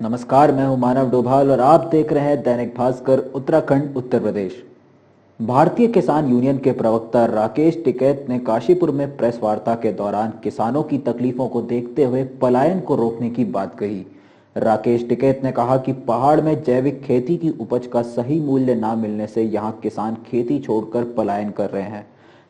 नमस्कार, मैं हूं मानव डोभाल और आप देख रहे हैं दैनिक भास्कर उत्तराखंड उत्तर प्रदेश। भारतीय किसान यूनियन के प्रवक्ता राकेश टिकैत ने काशीपुर में प्रेस वार्ता के दौरान किसानों की तकलीफों को देखते हुए पलायन को रोकने की बात कही। राकेश टिकैत ने कहा कि पहाड़ में जैविक खेती की उपज का सही मूल्य न मिलने से यहां किसान खेती छोड़कर पलायन कर रहे हैं।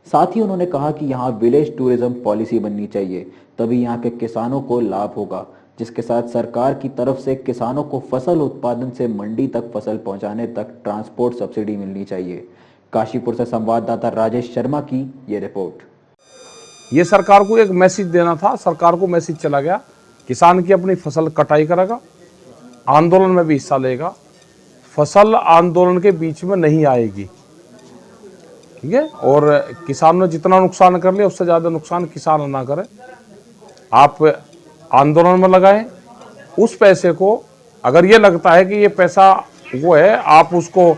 साथ ही उन्होंने कहा कि यहां विलेज टूरिज्म पॉलिसी बननी चाहिए, तभी यहां के किसानों को लाभ होगा, जिसके साथ सरकार की तरफ से किसानों को फसल उत्पादन से मंडी तक फसल पहुंचाने तक ट्रांसपोर्ट सब्सिडी मिलनी चाहिए। काशीपुर से संवाददाता राजेश शर्मा की ये रिपोर्ट। ये सरकार को एक मैसेज देना था। सरकार को मैसेज चला गया, किसान की अपनी फसल कटाई करेगा, आंदोलन में भी हिस्सा लेगा, फसल आंदोलन के बीच में नहीं आएगी, ठीक है। और किसान ने जितना नुकसान कर लिया उससे ज़्यादा नुकसान किसान ना करे। आप आंदोलन में लगाएं, उस पैसे को अगर ये लगता है कि ये पैसा वो है, आप उसको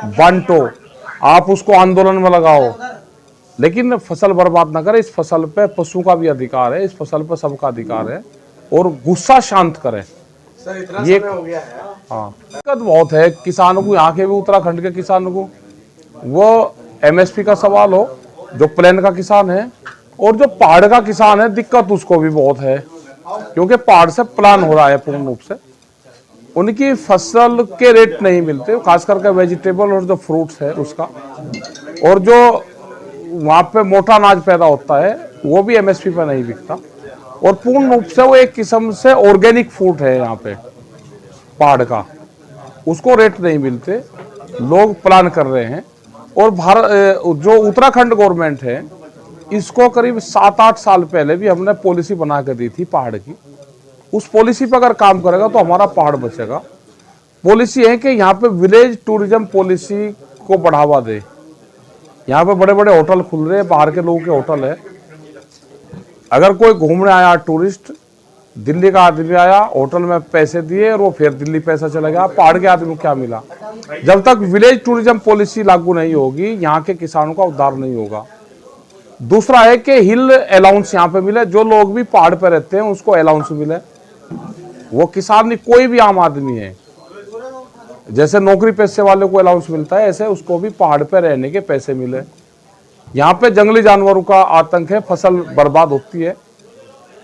बांटो, आप उसको आंदोलन में लगाओ, लेकिन फसल बर्बाद ना करें। इस फसल पे पशु का भी अधिकार है, इस फसल पे सबका अधिकार है, और गुस्सा शांत करें। ये हो गया है। हाँ, दिक्कत बहुत है किसानों को, यहाँ के भी उत्तराखंड के किसानों को, वो एमएसपी का सवाल हो, जो प्लेन का किसान है और जो पहाड़ का किसान है, दिक्कत उसको भी बहुत है, क्योंकि पहाड़ से प्लान हो रहा है पूर्ण रूप से। उनकी फसल के रेट नहीं मिलते, खास करके वेजिटेबल और जो फ्रूट्स है उसका, और जो वहाँ पे मोटा अनाज पैदा होता है वो भी एमएसपी पर नहीं बिकता, और पूर्ण रूप से वो एक किस्म से ऑर्गेनिक फूड है यहाँ पे पहाड़ का, उसको रेट नहीं मिलते, लोग प्लान कर रहे हैं। और जो उत्तराखंड गवर्नमेंट है, इसको करीब 7-8 साल पहले भी हमने पॉलिसी बना के दी थी पहाड़ की। उस पॉलिसी पर अगर काम करेगा तो हमारा पहाड़ बचेगा। पॉलिसी है कि यहाँ पे विलेज टूरिज्म पॉलिसी को बढ़ावा दे। यहाँ पे बड़े बड़े होटल खुल रहे हैं, बाहर के लोगों के होटल है। अगर कोई घूमने आया टूरिस्ट, दिल्ली का आदमी आया, होटल में पैसे दिए और वो फिर दिल्ली पैसा चला गया, पहाड़ के आदमी को क्या मिला? जब तक विलेज टूरिज्म पॉलिसी लागू नहीं होगी, यहाँ के किसानों का उद्धार नहीं होगा। दूसरा है कि हिल अलाउंस यहाँ पे मिले, जो लोग भी पहाड़ पे रहते हैं उसको अलाउंस मिले। वो किसान नहीं, कोई भी आम आदमी है, जैसे नौकरी पेशे वाले को अलाउंस मिलता है, ऐसे उसको भी पहाड़ पे रहने के पैसे मिले। यहाँ पे जंगली जानवरों का आतंक है, फसल बर्बाद होती है,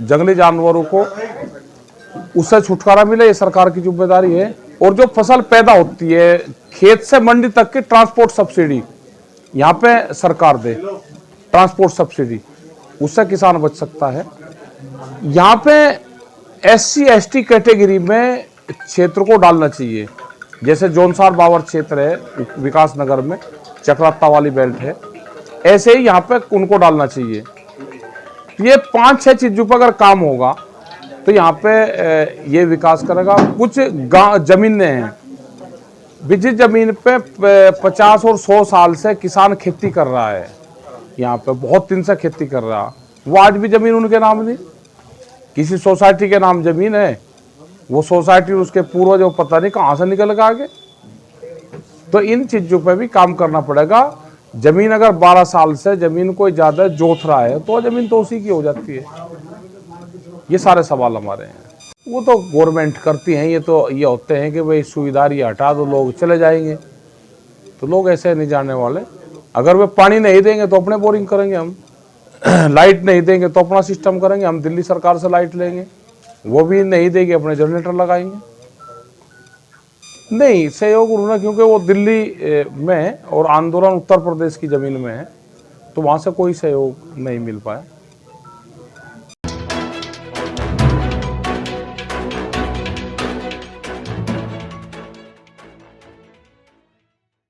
जंगली जानवरों को उससे छुटकारा मिले, ये सरकार की जिम्मेदारी है। और जो फसल पैदा होती है खेत से मंडी तक की ट्रांसपोर्ट सब्सिडी यहाँ पे सरकार दे, ट्रांसपोर्ट सब्सिडी, उससे किसान बच सकता है। यहाँ पे SC ST कैटेगरी में क्षेत्र को डालना चाहिए, जैसे जौनसार बावर क्षेत्र है विकास नगर में, चक्राता वाली बेल्ट है, ऐसे ही यहाँ पे उनको डालना चाहिए। ये 5-6 चीजों पर अगर काम होगा तो यहाँ पे ये विकास करेगा। कुछ जमीनें हैं, जिस जमीन पे 50 और 100 साल से किसान खेती कर रहा है, यहाँ पे बहुत दिन से खेती कर रहा, वो आज भी जमीन उनके नाम नहीं, किसी सोसाइटी के नाम जमीन है, वो सोसाइटी उसके पूर्वज जो पता नहीं कहाँ से निकल के आगे। तो इन चीजों पे भी काम करना पड़ेगा। जमीन अगर 12 साल से जमीन कोई ज्यादा जोत रहा है तो जमीन तो उसी की हो जाती है। ये सारे सवाल हमारे हैं, वो तो गवर्नमेंट करती हैं। ये तो ये होते हैं कि भाई सुविधा ये हटा दो, लोग चले जाएंगे, तो लोग ऐसे नहीं जाने वाले। अगर वे पानी नहीं देंगे तो अपने बोरिंग करेंगे हम, लाइट नहीं देंगे तो अपना सिस्टम करेंगे, हम दिल्ली सरकार से लाइट लेंगे, वो भी नहीं देगी, अपने जनरेटर लगाएंगे। नहीं सहयोग उन्होंने, क्योंकि वो दिल्ली में और आंदोलन उत्तर प्रदेश की जमीन में है, तो वहाँ से कोई सहयोग नहीं मिल पाया।